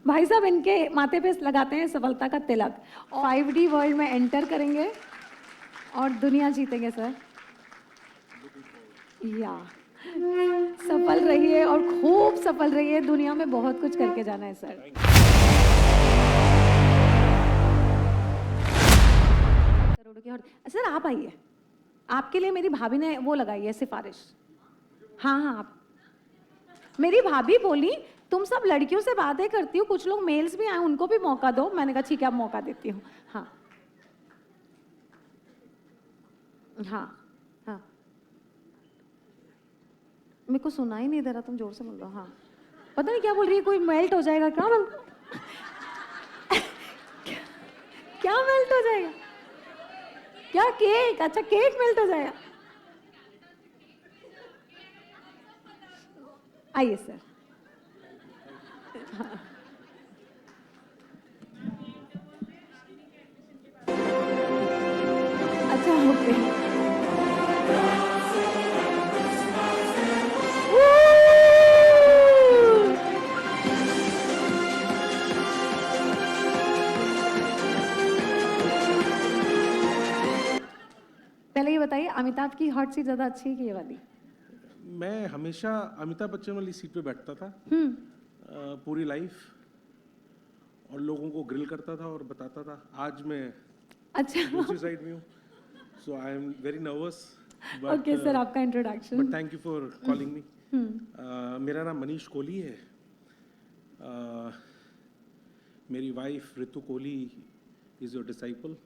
भाई साहब इनके माथे पे लगाते हैं सफलता का तिलक। 5D वर्ल्ड में एंटर करेंगे और दुनिया जीतेंगे सर। या सफल रहिए और खूब सफल रहिए, दुनिया में बहुत कुछ करके जाना है सर। करोड़ों की सर आप आइए, आपके लिए मेरी भाभी ने वो लगाई है सिफारिश। हाँ हाँ, आप मेरी भाभी बोली तुम सब लड़कियों से बातें करती हो, कुछ लोग मेल्स भी आए उनको भी मौका दो। मैंने कहा ठीक है अब मौका देती हूँ। हाँ हाँ हाँ, मेरे को सुना ही नहीं दे रहा, तुम जोर से बोल रहे हो। हाँ पता नहीं क्या बोल रही है, कोई मेल्ट हो जाएगा क्या? क्या मेल्ट हो जाएगा? क्या केक? अच्छा केक मेल्ट हो जाएगा। आइए सर। हाँ। अच्छा ओके। पहले ये बताइए अमिताभ की हॉट सीट ज्यादा अच्छी है कि ये वाली? मैं हमेशा अमिताभ बच्चन वाली सीट पे बैठता था पूरी लाइफ, और लोगों को ग्रिल करता था और बताता था। आज मैं अच्छा दूसरी साइड में हूँ, so I am very nervous. Okay sir, आपका introduction. But thank you for calling me. मेरा नाम मनीष कोहली है। मेरी wife Ritu Kohli is your disciple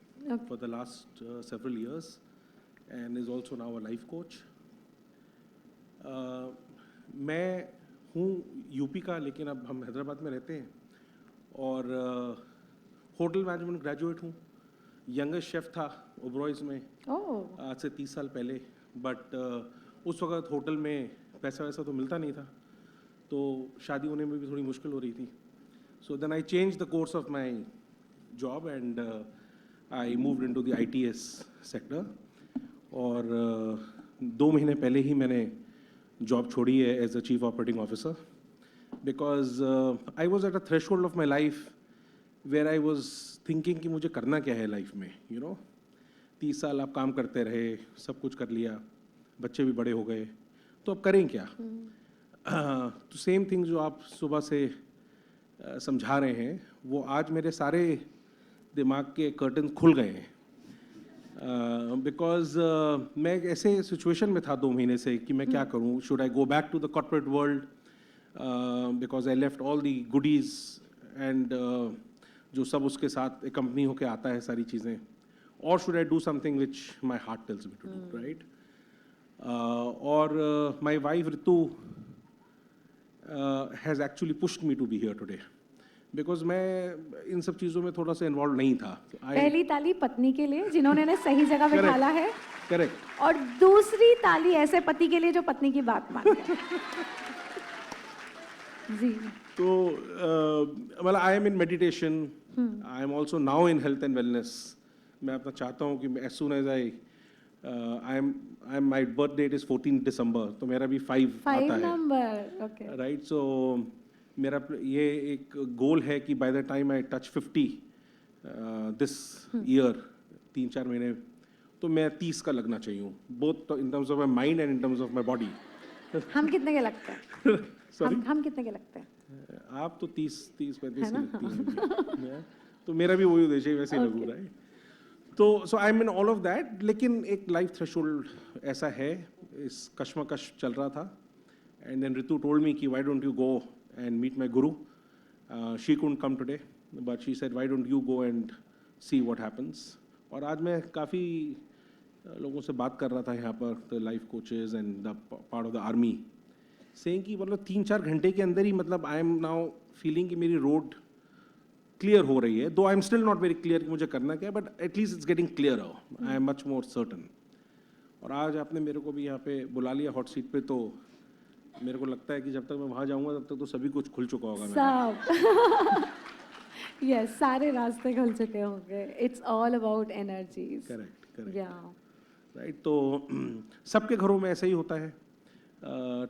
for the last several years and is also now a life coach. मैं हूँ UP का, लेकिन अब हम हैदराबाद में रहते हैं, और होटल मैनेजमेंट ग्रेजुएट हूँ। यंगेस्ट शेफ़ था ओबरॉयज़ में आज से 30 साल पहले, बट उस वक्त होटल में पैसा वैसा तो मिलता नहीं था, तो शादी होने में भी थोड़ी मुश्किल हो रही थी। So then I change the course of my job and I moved into the ITS sector. और 2 महीने पहले ही मैंने जॉब छोड़ी है as a chief operating officer, because I was at a threshold of my life where I was thinking कि मुझे करना क्या है लाइफ में। 30 साल आप काम करते रहे, सब कुछ कर लिया, बच्चे भी बड़े हो गए, तो अब करें क्या? तो सेम थिंग जो आप सुबह से समझा रहे हैं, वो आज मेरे सारे दिमाग के कर्टन खुल गए हैं। बिकॉज मैं एक ऐसे सिचुएशन में था 2 महीने से कि मैं क्या करूं। Should I go back to the corporate world because I left all the goodies and जो सब उसके साथ एक कंपनी होके आता है सारी चीज़ें, और should I do something which my heart tells me to do, right? और my wife Ritu has actually pushed me to be here today, because मैं इन सब चीज़ों में थोड़ा सा इन्वॉल्व नहीं था। पहली ताली पत्नी के लिए जिन्होंने ने सही जगह पे डाला है, करेक्ट, और दूसरी ताली ऐसे पति के लिए जो पत्नी की बात माने। जी। तो मतलब I am in meditation, I am also now in health and wellness. मैं अपना चाहता हूँ कि as soon as I am my birth date is 14 दिसंबर, तो मेरा भी 5 आता है, राइट? सो मेरा ये एक गोल है कि by the time I touch 50 this year, 3-4 महीने, तो मैं 30 का लगना चाहिए, both in terms of my mind and in terms of my body. हम कितने के लगते हैं? सॉरी, हम कितने के लगते हैं? आप तो 30-35 लगती हैं, तो मेरा भी वही उद्देश्य है, वैसे ही लगू रहा है। तो so I am in all of that, लेकिन एक लाइफ थ्रेशोल्ड ऐसा है, इस कश्मकश चल रहा था, and then Ritu told me कि why don't you go and meet my guru. She couldn't come today, but she said, why don't you go and see what happens? और आज मैं काफ़ी लोगों से बात कर रहा था यहाँ पर, the life coaches and the part of the army, saying कि मतलब 3-4 घंटे के अंदर ही मतलब I am now feeling कि मेरी road clear हो रही है, though I am still not very clear कि मुझे करना क्या है, but at least it's getting clearer. I am much more certain. और आज आपने मेरे को भी यहाँ पे बुला लिया हॉट सीट पे, तो मेरे को लगता है कि जब तक मैं वहाँ जाऊँगा तब तक तो सभी कुछ खुल चुका होगा। सब यस, सारे रास्ते खुल चुके होंगे। It's all about energies. Correct, right? तो सबके घरों में ऐसा ही होता है।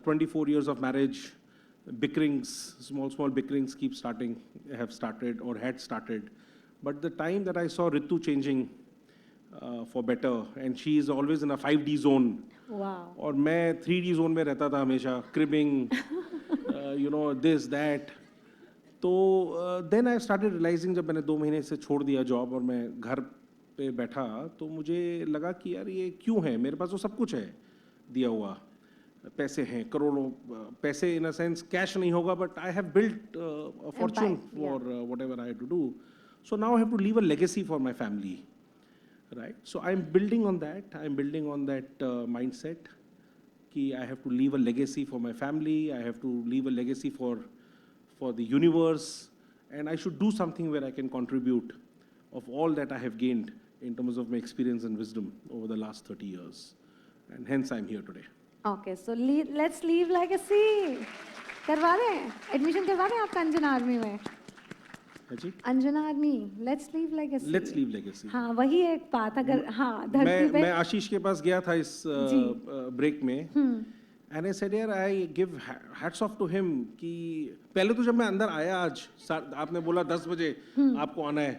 24 years of marriage, bickerings, small bickerings have started or had started. But the time that I saw Ritu changing for better, and she is always in a 5D zone. Wow. और मैं 3D zone में रहता था हमेशा, cribbing, this, that. तो then I started realizing जब मैंने 2 महीने से छोड़ दिया जॉब और मैं घर पे बैठा, तो मुझे लगा कि यार ये क्यों है, मेरे पास तो सब कुछ है दिया हुआ, पैसे हैं करोड़ों पैसे, इन अ सेंस कैश नहीं होगा, but I have built a fortune for whatever I have to do. So now I have to leave a legacy for my family, right? So I'm building on that mindset कि I have to leave a legacy for my family, I have to leave a legacy for the universe, and I should do something where I can contribute of all that I have gained in terms of my experience and wisdom over the last 30 years, and hence I'm here today. Okay, so let's leave legacy. करवा दें, admission करवा दें आपका Anjana army में. जी, Anjana army, let's leave legacy. हाँ, वही एक बात. अगर हाँ धरती पे मैं आशीष के पास गया था इस ब्रेक में, and I said यार I give hats off to him कि पहले तो जब मैं अंदर आया आज, आपने बोला 10 बजे आपको आना है,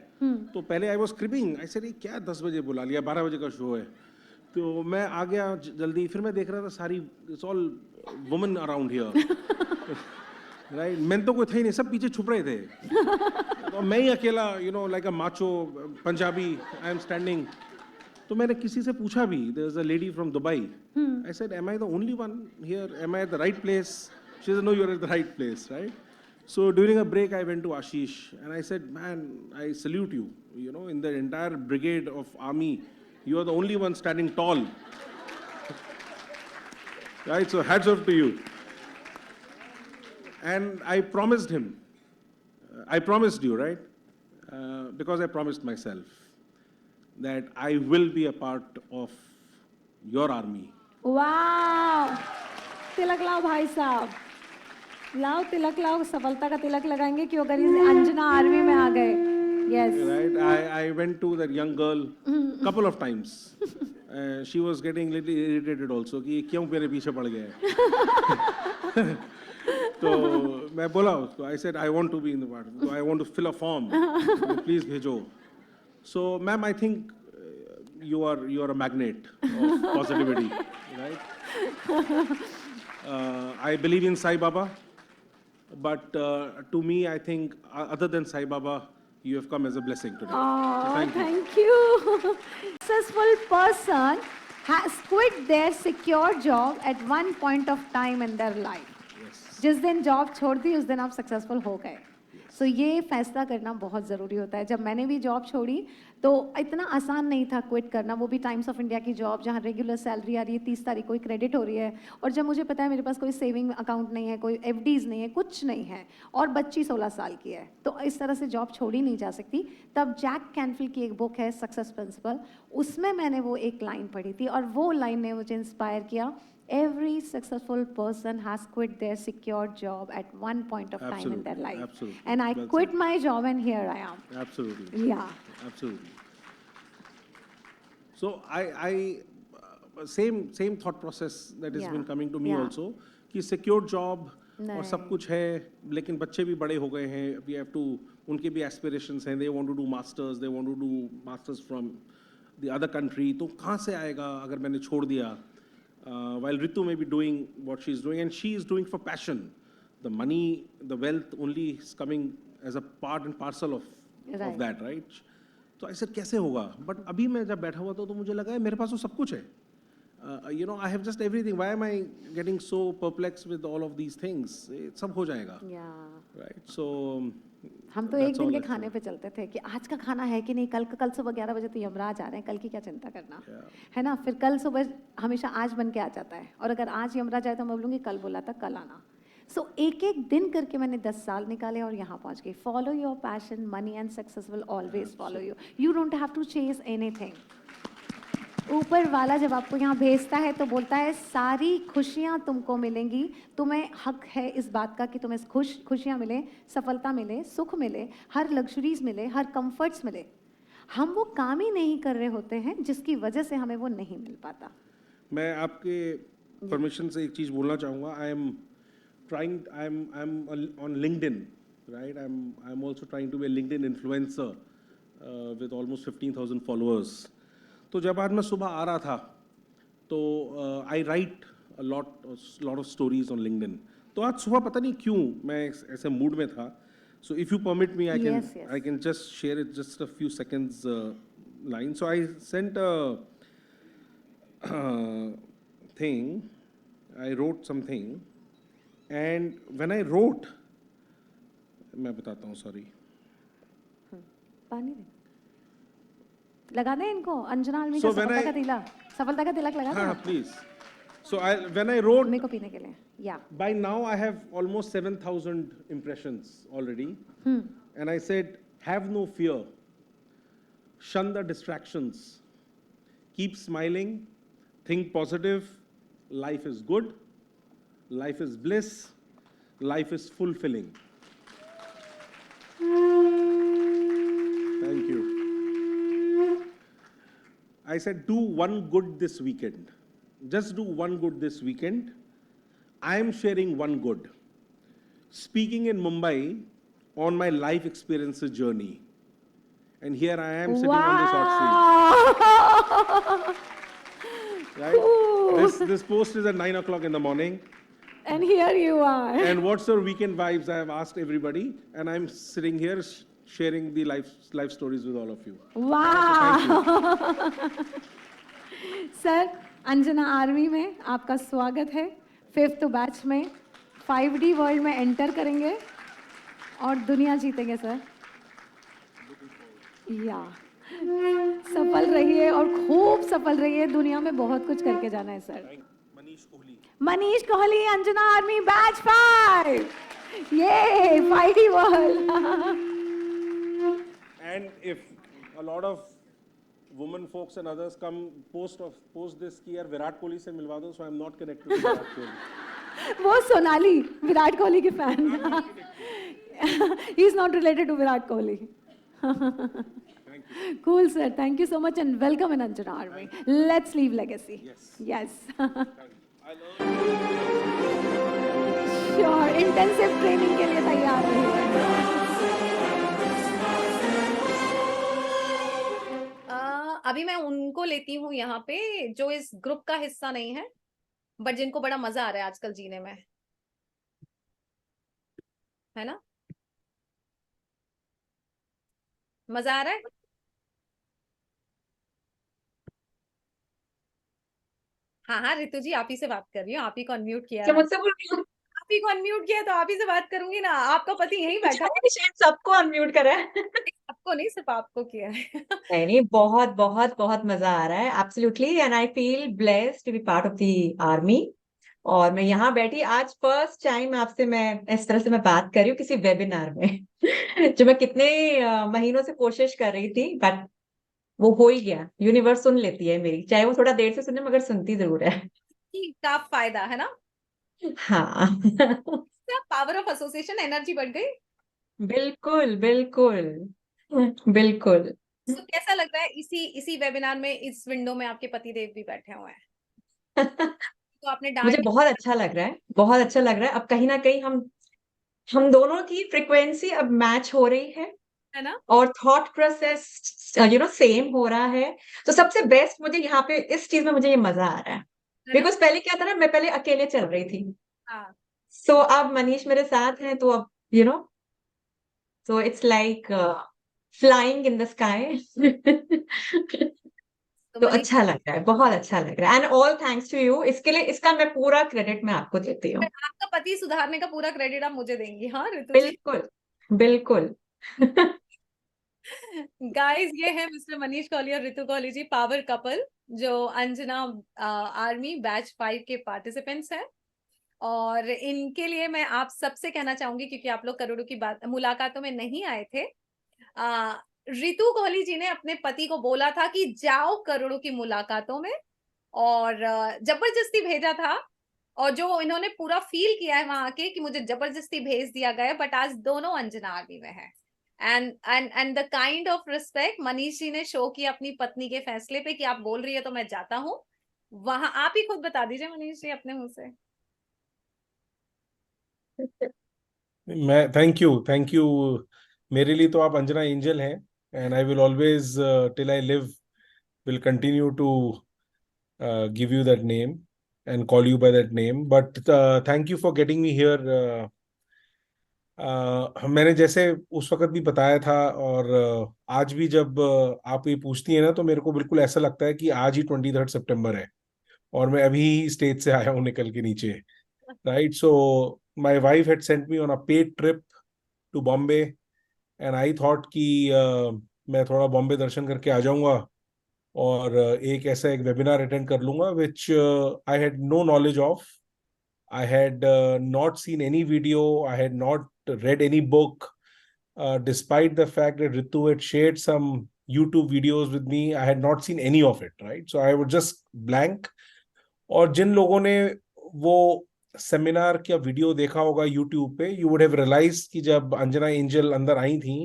तो पहले I was cribbing. I said क्या 10 बजे बुला लिया, 12 बजे का शो है. तो मैं आ गया जल्दी, फिर मैं देख रहा था सारी it's all women around here. Right, मैं तो कोई था ही नहीं, सब पीछे छुप रहे थे. तो मैं ही अकेला, like a macho Punjabi, I am standing. तो मैंने किसी से पूछा भी, there is a lady from Dubai. I said am I the only one here, am I at the right place? She said no, you are at the right place, right? So during a break, I went to Ashish and I said, man, I salute you. In the entire brigade of army, you are the only one standing tall. Right, so hats off to you. And I promised him, I promised you, right? Because I promised myself that I will be a part of your army. वाह, तिलक लाओ भाई साहब, लाओ तिलक लाओ, सफलता का तिलक लगाएंगे कि अगर इस अंजना आर्मी में आ गए. Yes. Right, I went to that young girl couple of times. She was getting little irritated also कि क्यों मेरे पीछे पड़ गया. तो मैं बोला उसको, I said I want to be in the party, so I want to fill a form, please भेजो. So ma'am, I think you are a magnet of positivity, right? I believe in Sai Baba, but to me I think other than Sai Baba, you have come as a blessing today. Oh, thank you. Successful person has quit their secure job at one point of time in their life. जिस दिन job छोड़ दी उस दिन आप successful हो गए. सो ये फैसला करना बहुत ज़रूरी होता है. जब मैंने भी जॉब छोड़ी तो इतना आसान नहीं था क्विट करना, वो भी टाइम्स ऑफ इंडिया की जॉब जहाँ रेगुलर सैलरी आ रही है, 30 तारीख को क्रेडिट हो रही है, और जब मुझे पता है मेरे पास कोई सेविंग अकाउंट नहीं है, कोई एफडीज़ नहीं है, कुछ नहीं है, और बच्ची 16 साल की है, तो इस तरह से जॉब छोड़ी नहीं जा सकती. तब जैक कैनफिल की एक बुक है सक्सेस प्रिंसिपल, उसमें मैंने वो एक लाइन पढ़ी थी और वो लाइन ने मुझे इंस्पायर किया. Every successful person has quit their secure job at one point of time in their life. Absolutely. And I quit my job and here I am. Absolutely. Yeah. Absolutely. So I same thought process that has been coming to me also, कि secure job और सब कुछ है, लेकिन बच्चे भी बड़े हो गए हैं. We have to, उनके भी aspirations हैं. They want to do masters. They want to do masters from the other country. तो कहाँ से आएगा अगर मैंने छोड़ दिया? While Ritu may be doing what she's doing, and she is doing for passion. The money, the wealth only is coming as a part and parcel of that, right? So I said कैसे होगा? But अभी मैं जब बैठा हुआ था तो मुझे लगा मेरे पास तो सब कुछ है. I have just everything. Why am I getting so perplexed with all of these things? सब हो जाएगा. Yeah. Right. So हम तो एक दिन के खाने पे चलते थे कि आज का खाना है कि नहीं, कल सुबह 11 बजे तो यमराज आ रहे हैं, कल की क्या चिंता करना, है ना. फिर कल सुबह हमेशा आज बन के आ जाता है, और अगर आज यमराज आए तो मैं बोलूँगी कल बोला था कल आना. सो एक एक दिन करके मैंने 10 साल निकाले और यहाँ पहुँच गई. Follow your passion, money and success will always follow you. You don't have to chase anything. ऊपर वाला जब आपको यहाँ भेजता है तो बोलता है सारी खुशियाँ तुमको मिलेंगी, तुम्हें हक है इस बात का कि तुम्हें खुशियाँ मिले, सफलता मिले, सुख मिले, हर लग्जरीज मिले, हर कंफर्ट्स मिले. हम वो काम ही नहीं कर रहे होते हैं जिसकी वजह से हमें वो नहीं मिल पाता. मैं आपके परमिशन से एक चीज़ बोलना चाहूँगा. I am I'm on LinkedIn, right? I'm also trying to be a LinkedIn influencer with almost 15,000 followers. तो जब आज मैं सुबह आ रहा था, तो I write a lot of stories on LinkedIn. तो आज सुबह पता नहीं क्यों मैं ऐसे मूड में था. So if you permit me, I can just share it just a few seconds line. So I sent a thing. I wrote something, and when I wrote, मैं बताता हूँ, sorry. पानी दे. लगा दे इनको अंजना आर्मी So का सफलता का तिलक लगा दे. हाँ, please. So when I wrote, मेरे को पीने के लिए. Yeah. By now I have almost 7,000 impressions already. And I said, have no fear. Shun the distractions. Keep smiling. Think positive. Life is good. Life is bliss. Life is fulfilling. Thank you. I said, do one good this weekend. Just do one good this weekend. I am sharing one good. Speaking in Mumbai on my life experiences journey. And here I am sitting on this hot seat. Right? Cool. This post is at 9 o'clock in the morning. And here you are. And what's your weekend vibes? I have asked everybody. And I'm sitting here sharing the life stories with all of you. Wow. So thank you. Sir, Anjana army में आपका स्वागत है. 5th batch में 5D world में enter करेंगे और दुनिया जीतेंगे सर. या सफल रहिए और खूब सफल रहिए. दुनिया में बहुत कुछ करके जाना है sir. Manish Kohli, Anjana army batch 5. ये 5D world. And if a lot of women folks and others come post this कि यार विराट कोहली से मिलवा दो, so I'm not connected to Virat Kohli. वो सोनाली विराट कोहली के fan. He is not related to Virat Kohli. Thank you. Cool sir, thank you so much and welcome in Anjana Army. Let's leave legacy. Yes. Sure, intensive training के लिए तैयार रहिए. अभी मैं उनको लेती हूँ यहाँ पे जो इस ग्रुप का हिस्सा नहीं है बट जिनको बड़ा मजा आ रहा है आजकल जीने में, है ना? मजा आ रहा है? हाँ रितु जी, आप ही से बात कर रही हूँ. आप ही को अनम्यूट किया है. मुझसे बोल रही हूँ? आप ही को अनम्यूट किया तो आप ही से बात करूंगी ना. आपका पति यहीं बैठा है. शायद सबको अनम्यूट करा है. सबको नहीं, सिर्फ आपको किया है. नहीं, बहुत बहुत बहुत मजा आ रहा है. Absolutely. And I feel blessed to be part of the army. और मैं यहाँ बैठी आज फर्स्ट टाइम आपसे मैं इस तरह से मैं बात कर रही हूँ किसी वेबिनार में. जो मैं कितने महीनों से कोशिश कर रही थी, बट वो हो ही गया. यूनिवर्स सुन लेती है मेरी, चाहे वो थोड़ा देर से सुने मगर सुनती जरूर है. का फायदा है ना. हाँ. पावर ऑफ एसोसिएशन, एनर्जी बढ़ गई. बिल्कुल बिल्कुल बिल्कुल. तो कैसा लग रहा है इसी वेबिनार में, इस विंडो में आपके पतिदेव भी बैठे हुए हैं? तो आपने मुझे बहुत अच्छा लग रहा है, बहुत अच्छा लग रहा है. अब कहीं ना कहीं हम दोनों की फ्रिक्वेंसी अब मैच हो रही है ना, और थॉट प्रोसेस सेम हो रहा है. तो सबसे बेस्ट मुझे यहाँ पे इस चीज में मुझे ये मजा आ रहा है. बिकॉज पहले क्या था ना, मैं पहले अकेले चल रही थी. सो अब मनीष मेरे साथ हैं, तो अब so it's like flying in the sky. तो अच्छा लग रहा है, बहुत अच्छा लग रहा है. And all thanks to you. इसके लिए इसका मैं पूरा क्रेडिट मैं आपको देती हूँ. आपका पति सुधारने का पूरा क्रेडिट आप मुझे देंगी. हाँ रितु, बिल्कुल बिल्कुल. गाइस, ये है मिस्टर मनीष कोहली और रितु कोहली जी, पावर कपल, जो अंजना आर्मी बैच 5 के पार्टिसिपेंट्स हैं. और इनके लिए मैं आप सबसे कहना चाहूंगी, क्योंकि आप लोग करोड़ों की मुलाकातों में नहीं आए थे, रितु कोहली जी ने अपने पति को बोला था कि जाओ करोड़ों की मुलाकातों में, और जबरदस्ती भेजा था. और जो इन्होंने पूरा फील किया है वहां के कि मुझे जबरदस्ती भेज दिया गया, बट आज दोनों अंजना आर्मी में है. And the kind of respect Manish ji ने शो किया अपनी पत्नी के फैसले पे कि आप बोल रही है तो मैं जाता हूँ वहां. आप ही खुद बता दीजिए मनीष जी अपने मुंह से. मैं थैंक यू। मेरे लिए तो आप अंजना एंजल हैं, and I will always till I live will continue to give you that name and call you by that name. But thank you for getting me here. मैंने जैसे उस वक्त भी बताया था, और आज भी जब आप ये पूछती है ना, तो मेरे को बिल्कुल ऐसा लगता है कि आज ही 23 सितंबर है और मैं अभी स्टेज से आया हूँ निकल के नीचे, right? So my wife had sent me on a paid trip to Bombay, and I thought कि मैं थोड़ा बॉम्बे दर्शन करके आ जाऊंगा और एक ऐसा एक वेबिनार अटेंड कर लूंगा which I had no knowledge of. I had not seen any video. I had not read any book. Despite the fact that Ritu had shared some YouTube videos with me, I had not seen any of it, right? So I was just blank. और जिन लोगों ने वो seminar का video देखा होगा YouTube पे, you would have realized कि जब अंजना एंजल अंदर आई थी,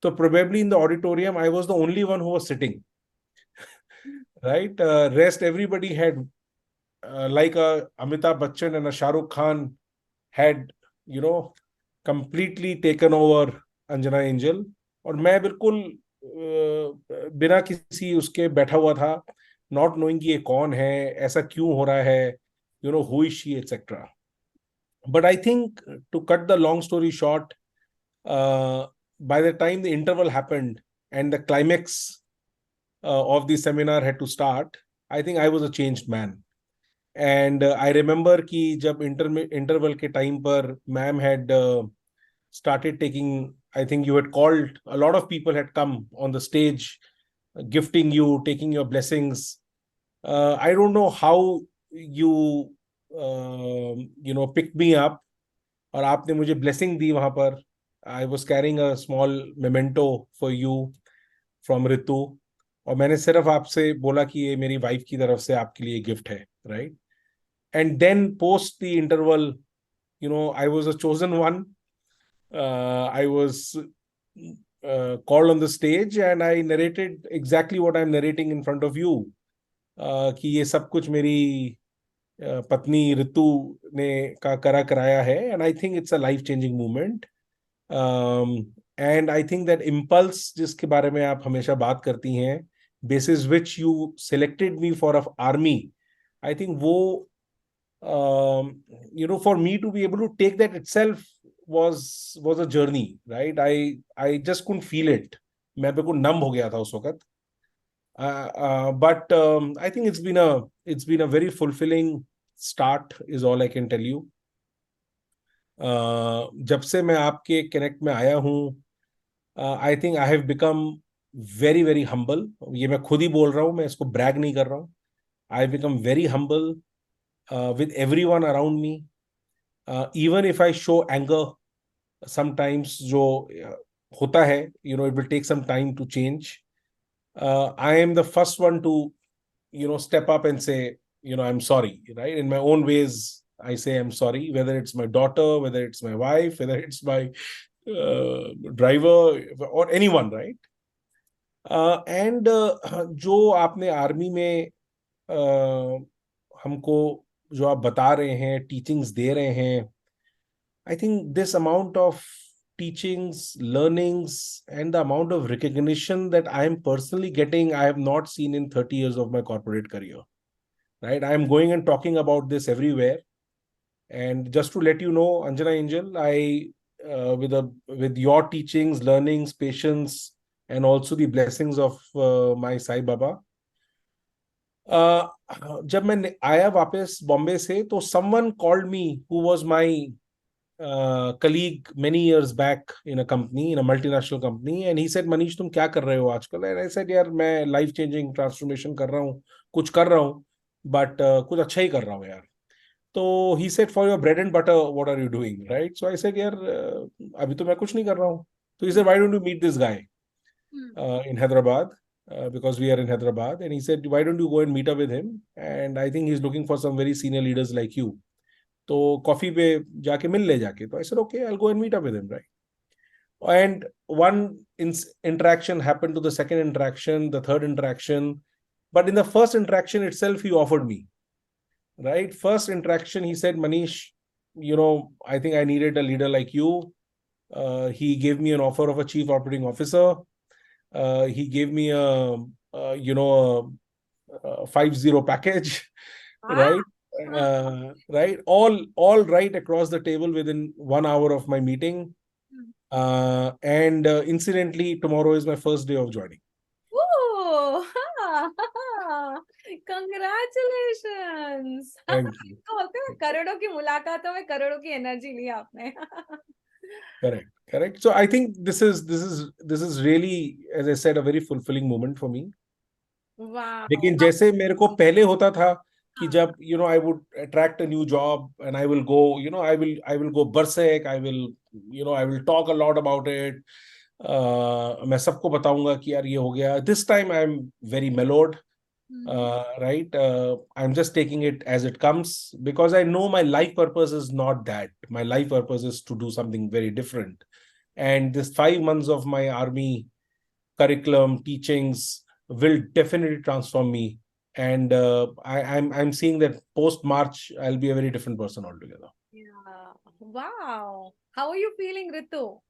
तो probably in the auditorium I was the only one who was sitting, right? Rest everybody had like a Amitabh Bachchan and a Shah Rukh Khan had, you know, completely taken over Anjana angel. और मैं बिल्कुल बिना किसी उसके बैठा हुआ था, not knowing कि ये कौन है, ऐसा क्यों हो रहा है, you know, who is she, etcetera. But I think, to cut the long story short, by the time the interval happened and the climax of the seminar had to start, I think I was a changed man. And I remember कि जब interval के time पर ma'am had started taking, I think you had called, a lot of people had come on the stage, gifting you, taking your blessings. I don't know how you, you know, picked me up, और आपने मुझे blessing दी वहां पर. I was carrying a small memento for you from Ritu, और मैंने सिर्फ आपसे बोला कि ये मेरी वाइफ की तरफ से आपके लिए गिफ्ट है, right? And then post the interval, you know, I was a chosen one. I was called on the stage and I narrated exactly what I'm narrating in front of you. कि ये सब कुछ मेरी पत्नी ऋतु ने का करा कराया है, and I think it's a life changing movement. And I think that impulse जिसके बारे में आप हमेशा बात करती हैं, basis which you selected me for a army, I think वो you know, for me to be able to take that itself was a journey, right? I just couldn't feel it. मैं बिल्कुल नम हो गया था उस वक्त. But I think it's been a very fulfilling start, is all I can tell you. जब से मैं आपके कनेक्ट में आया हूँ, I think I have become very very humble. ये मैं खुद ही बोल रहा हूँ, मैं इसको brag नहीं कर रहा हूँ. I have become very humble with everyone around me. Even if I show anger sometimes, जो होता है, you know, it will take some time to change. I am the first one to, you know, step up and say, you know, I'm sorry, right? In my own ways, I say I'm sorry, whether it's my daughter, whether it's my wife, whether it's my driver or anyone, right? And जो आपने army में हमको जो आप बता रहे हैं, teachings दे रहे हैं, I think this amount of teachings, learnings, and the amount of recognition that I am personally getting, I have not seen in 30 years of my corporate career, right? I am going and talking about this everywhere. And just to let you know, Anjana Angel, I, with your teachings, learnings, patience, and also the blessings of my Sai Baba, जब मैं आया वापस बॉम्बे से, तो someone called me who was my colleague many years back in a company, in a multinational company, and he said, Manish, तुम क्या कर रहे हो आजकल? And I said, यार मैं life changing transformation कर रहा हूँ, कुछ कर रहा हूँ, but कुछ अच्छा ही कर रहा हूँ यार. तो he said, for your bread and butter, what are you doing, right? So I said, यार अभी तो मैं कुछ नहीं कर रहा हूँ. So he said, why don't you meet this guy in Hyderabad? Because we are in Hyderabad. And he said, why don't you go and meet up with him? And I think he's looking for some very senior leaders like you. तो coffee पे जाके मिल ले जाके. तो I said, okay, I'll go and meet up with him, right? And one interaction happened to the second interaction, the third interaction. But in the first interaction itself, he offered me, right? First interaction, he said, Manish, I think I needed a leader like you. He gave me an offer of a chief operating officer. He gave me a 5-0 package, right? Right, all right across the table within 1 hour of my meeting. And incidentally, tomorrow is my first day of joining. Ooh, congratulations. Thank you. तो बोलते हैं करोड़ों की मुलाकातों में करोड़ों की energy ली आपने. Correct. So I think this is really, as I said, a very fulfilling moment for me. Wow. लेकिन जैसे मेरे को पहले होता था कि जब I would attract a new job and I will go, I will go berserk, I will talk a lot about it. मैं सबको बताऊंगा कि यार ये हो गया. This time I am very mellowed. Right, I'm just taking it as it comes, because I know my life purpose is not that. My life purpose is to do something very different, and this 5 months of my army curriculum teachings will definitely transform me, and I'm seeing that post March I'll be a very different person altogether. Yeah. Wow. How are you feeling, Ritu?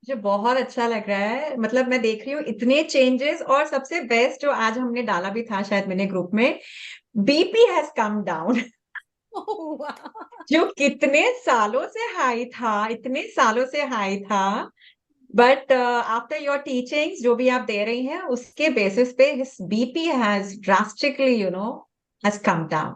मुझे बहुत अच्छा लग रहा है. मतलब मैं देख रही हूँ इतने चेंजेस, और सबसे बेस्ट जो आज हमने डाला भी था शायद मैंने ग्रुप में, BP has come down. Oh, wow. जो कितने सालों से हाई था, इतने सालों से हाई था, बट आफ्टर योर टीचिंग्स जो भी आप दे रही हैं उसके बेसिस पे his BP has drastically has come down.